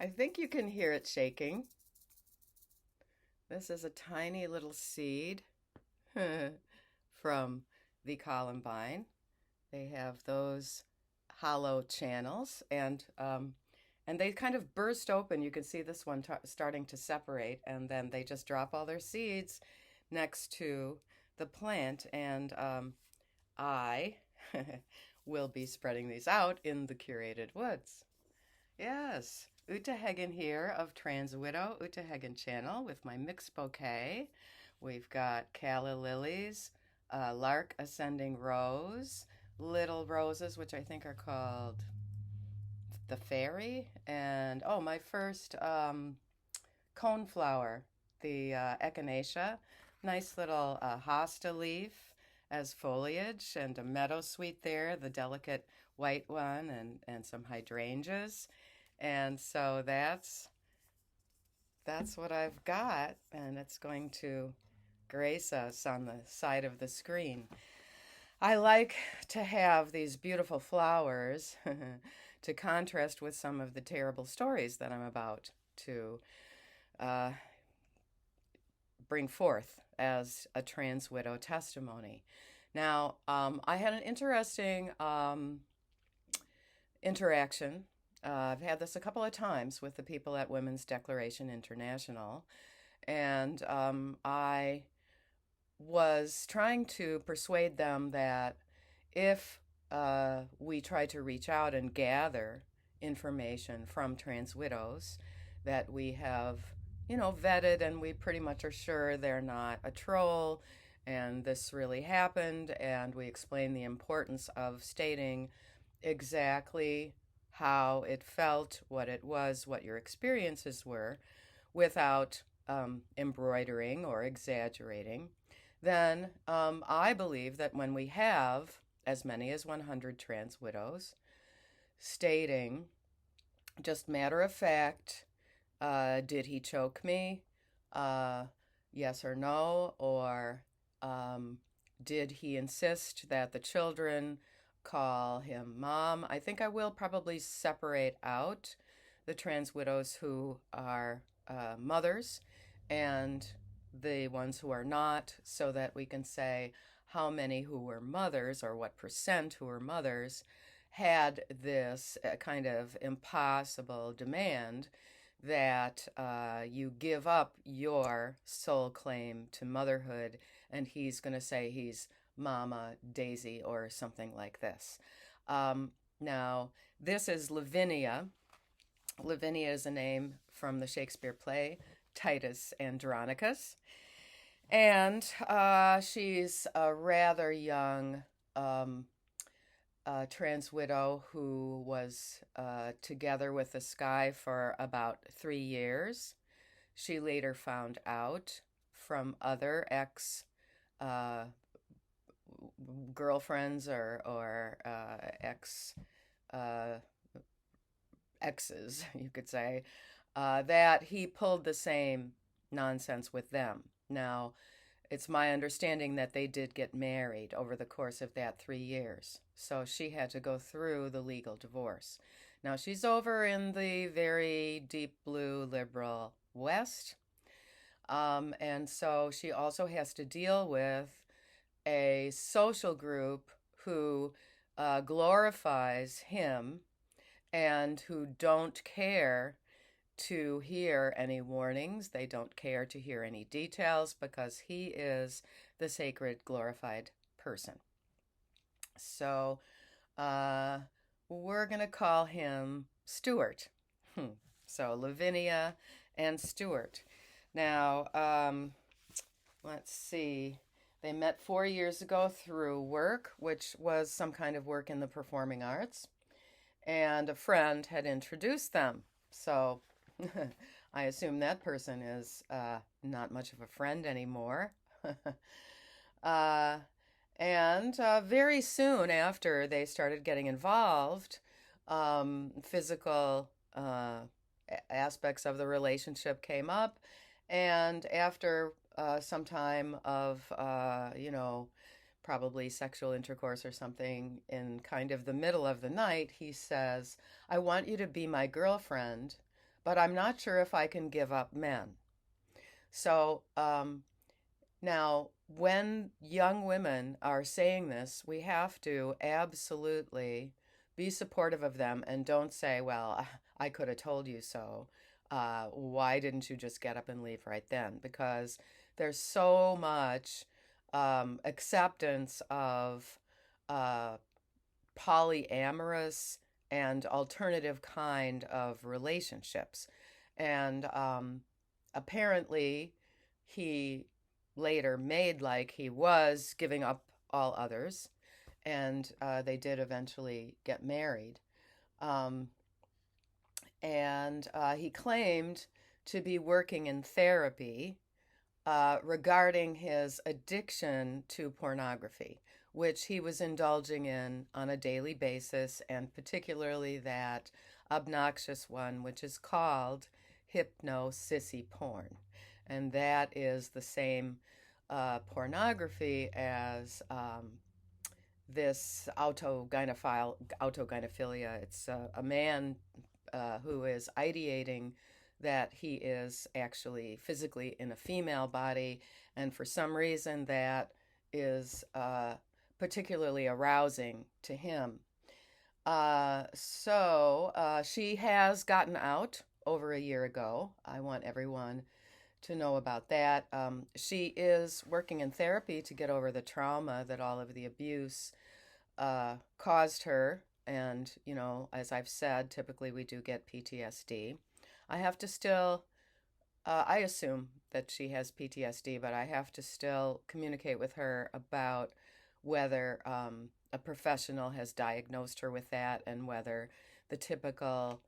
I think you can hear it shaking. This is a tiny little seed from the columbine. They have those hollow channels, and they kind of burst open. You can see this one starting to separate, and then they just drop all their seeds next to the plant. And I will be spreading these out in the curated woods. Yes, Uta Hagen here of Trans Widow Uta Hagen channel with my mixed bouquet. We've got calla lilies, lark ascending rose, little roses, which I think are called the fairy, and oh, my first coneflower, the echinacea. Nice little hosta leaf as foliage, and a meadowsweet there, the delicate white one, and some hydrangeas. And so that's what I've got, and it's going to grace us on the side of the screen. I like to have these beautiful flowers to contrast with some of the terrible stories that I'm about to uh, bring forth as a trans widow testimony. Now, I had an interesting interaction. I've had this a couple of times with the people at Women's Declaration International, and I was trying to persuade them that if we try to reach out and gather information from trans widows that we have, vetted, and we pretty much are sure they're not a troll and this really happened, and we explain the importance of stating exactly how it felt, what it was, what your experiences were, without embroidering or exaggerating, then I believe that when we have as many as 100 trans widows stating just matter of fact, did he choke me? Uh, yes or no? Or did he insist that the children call him mom? I think I will probably separate out the trans widows who are mothers and the ones who are not, so that we can say how many who were mothers or what percent who were mothers had this kind of impossible demand that you give up your sole claim to motherhood, and he's going to say he's Mama Daisy or something like this. Now, this is Lavinia. Lavinia is a name from the Shakespeare play Titus Andronicus. And she's a rather young trans widow who was together with this guy for about 3 years. She later found out from other ex uh, girlfriends or ex uh, exes, you could say, that he pulled the same nonsense with them. Now, it's my understanding that they did get married over the course of that 3 years. So she had to go through the legal divorce. Now she's over in the very deep blue liberal West. And so she also has to deal with a social group who glorifies him and who don't care to hear any warnings. They don't care to hear any details because he is the sacred, glorified person. So uh, we're going to call him Stuart. So Lavinia and Stuart. Now, let's see. They met 4 years ago through work, which was some kind of work in the performing arts, and a friend had introduced them. So I assume that person is not much of a friend anymore. uh, and very soon after they started getting involved, physical aspects of the relationship came up. And after some time of, probably sexual intercourse or something, in kind of the middle of the night, he says, I want you to be my girlfriend, but I'm not sure if I can give up men. So now, when young women are saying this, we have to absolutely be supportive of them and don't say, well, I could have told you so. Why didn't you just get up and leave right then? Because there's so much acceptance of uh, polyamorous and alternative kind of relationships. And apparently, he later made like he was giving up all others, and they did eventually get married. Um, and he claimed to be working in therapy regarding his addiction to pornography, which he was indulging in on a daily basis, and particularly that obnoxious one, which is called hypno sissy porn. And that is the same pornography as this autogynophilia. It's a man who is ideating that he is actually physically in a female body, and for some reason that is particularly arousing to him. She has gotten out over a year ago. I want everyone to know about that. She is working in therapy to get over the trauma that all of the abuse caused her. And, you know, as I've said, typically we do get PTSD. I have to still, I assume that she has PTSD, but I have to still communicate with her about whether a professional has diagnosed her with that and whether the typical,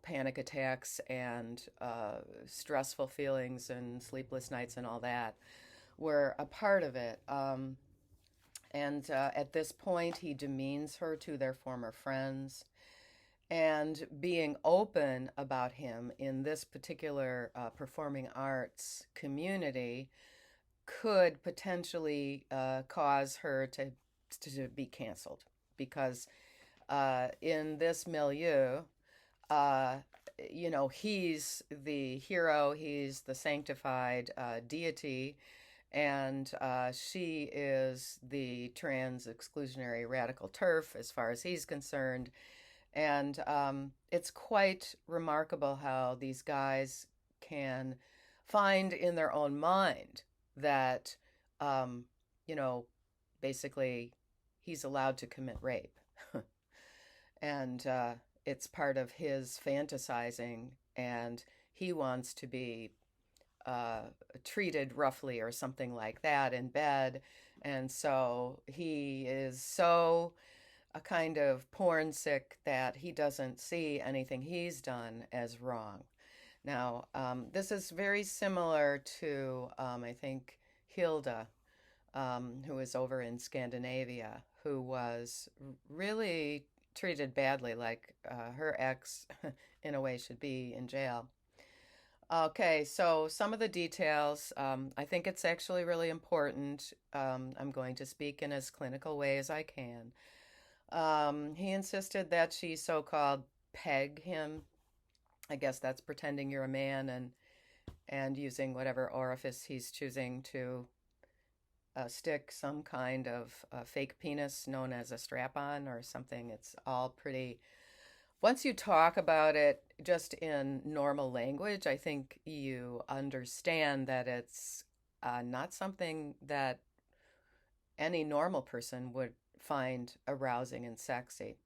panic attacks and stressful feelings and sleepless nights and all that were a part of it. And at this point, he demeans her to their former friends. And being open about him in this particular performing arts community could potentially cause her to be canceled because in this milieu, uh, he's the hero, he's the sanctified deity, and she is the trans exclusionary radical turf as far as he's concerned. And it's quite remarkable how these guys can find in their own mind that, um, you know, basically he's allowed to commit rape. And it's part of his fantasizing, and he wants to be uh, treated roughly or something like that in bed. And so he is so a kind of porn sick that he doesn't see anything he's done as wrong. Now, this is very similar to, I think, Hilda, who is over in Scandinavia, who was really treated badly, like her ex, in a way, should be in jail. Okay, so some of the details, I think it's actually really important. I'm going to speak in as clinical way as I can. He insisted that she so-called peg him. I guess that's pretending you're a man and using whatever orifice he's choosing to stick some kind of fake penis known as a strap-on or something. It's all pretty. Once you talk about it just in normal language, I think you understand that it's not something that any normal person would find arousing and sexy.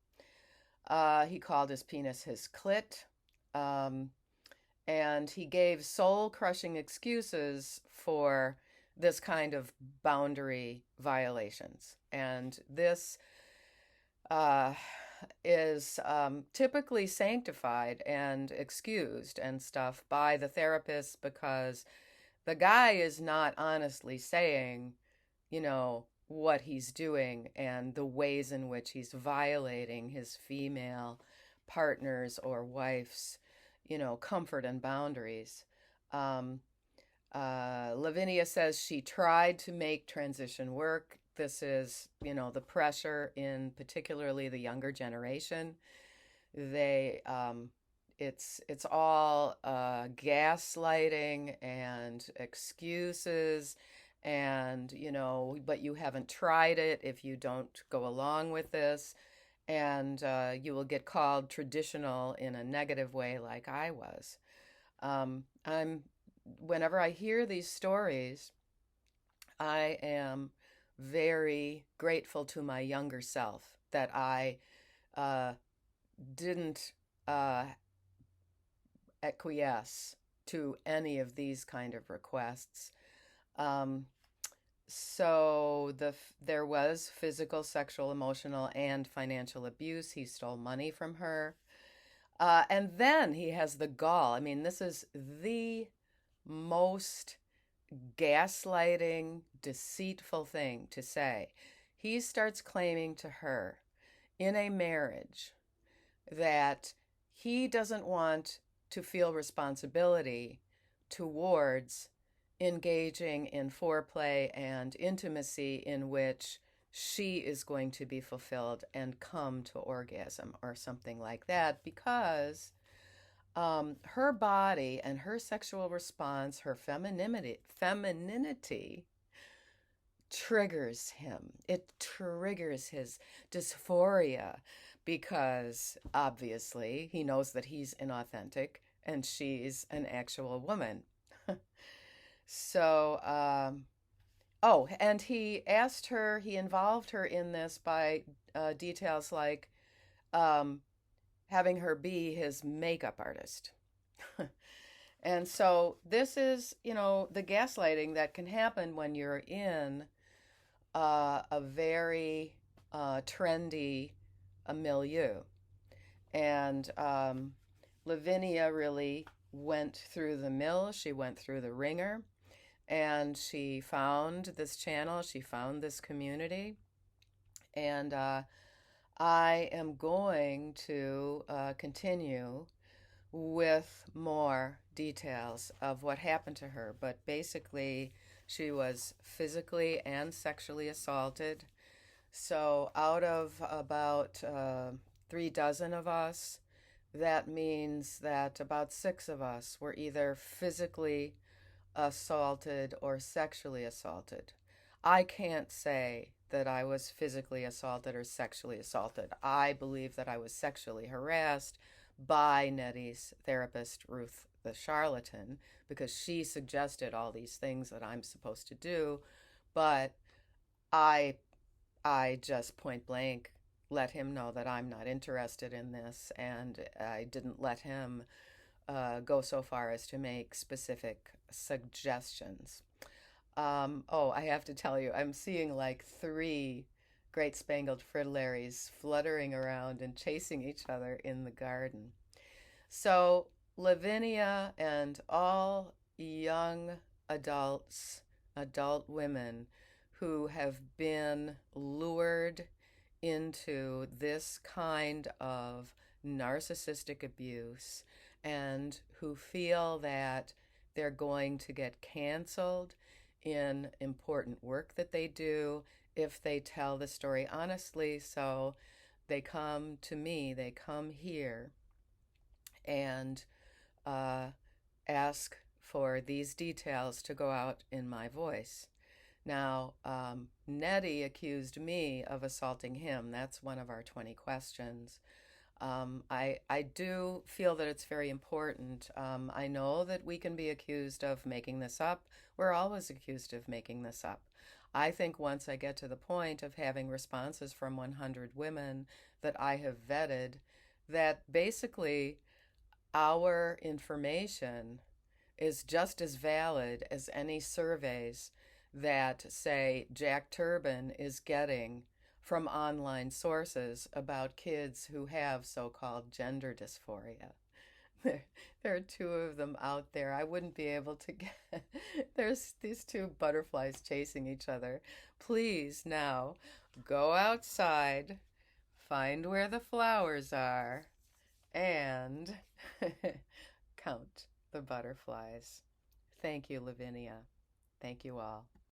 He called his penis his clit, um, and he gave soul crushing excuses for this kind of boundary violations. And this uh, is typically sanctified and excused and stuff by the therapist because the guy is not honestly saying, you know, what he's doing and the ways in which he's violating his female partners or wife's, comfort and boundaries. Um, Lavinia says she tried to make transition work. This is, the pressure in particularly the younger generation. They it's all gaslighting and excuses, and but you haven't tried it if you don't go along with this, and you will get called traditional in a negative way, like I was. I'm Whenever I hear these stories, I am very grateful to my younger self that I uh, didn't uh, acquiesce to any of these kind of requests. Um, there was physical, sexual, emotional, and financial abuse. He stole money from her. And then he has the gall. I mean, this is the most gaslighting, deceitful thing to say. He starts claiming to her in a marriage that he doesn't want to feel responsibility towards engaging in foreplay and intimacy in which she is going to be fulfilled and come to orgasm or something like that, because her body and her sexual response, her femininity triggers him. It triggers his dysphoria because obviously he knows that he's inauthentic and she's an actual woman. So, oh, and he involved her in this by details like um, having her be his makeup artist. And so this is, the gaslighting that can happen when you're in a very trendy milieu. And Lavinia really went through the mill, she went through the ringer, and she found this channel, she found this community. And I am going to continue with more details of what happened to her. But basically, she was physically and sexually assaulted. So, out of about 3 dozen of us, that means that about 6 of us were either physically assaulted or sexually assaulted. I can't say that I was physically assaulted or sexually assaulted. I believe that I was sexually harassed by Nettie's therapist, Ruth the charlatan, because she suggested all these things that I'm supposed to do, but I I just point blank let him know that I'm not interested in this, and I didn't let him go so far as to make specific suggestions. Oh, I have to tell you, I'm seeing like three great spangled fritillaries fluttering around and chasing each other in the garden. So, Lavinia and all young adults, adult women who have been lured into this kind of narcissistic abuse and who feel that they're going to get canceled in important work that they do if they tell the story honestly. So they come to me, they come here and uh, ask for these details to go out in my voice. Now, Nettie accused me of assaulting him. That's one of our 20 questions. I do feel that it's very important. I know that we can be accused of making this up. We're always accused of making this up. I think once I get to the point of having responses from 100 women that I have vetted, that basically our information is just as valid as any surveys that, say, Jack Turbin is getting from online sources about kids who have so called gender dysphoria. There are two of them out there. I wouldn't be able to get. There's these two butterflies chasing each other. Please now go outside, find where the flowers are, and count the butterflies. Thank you, Lavinia. Thank you all.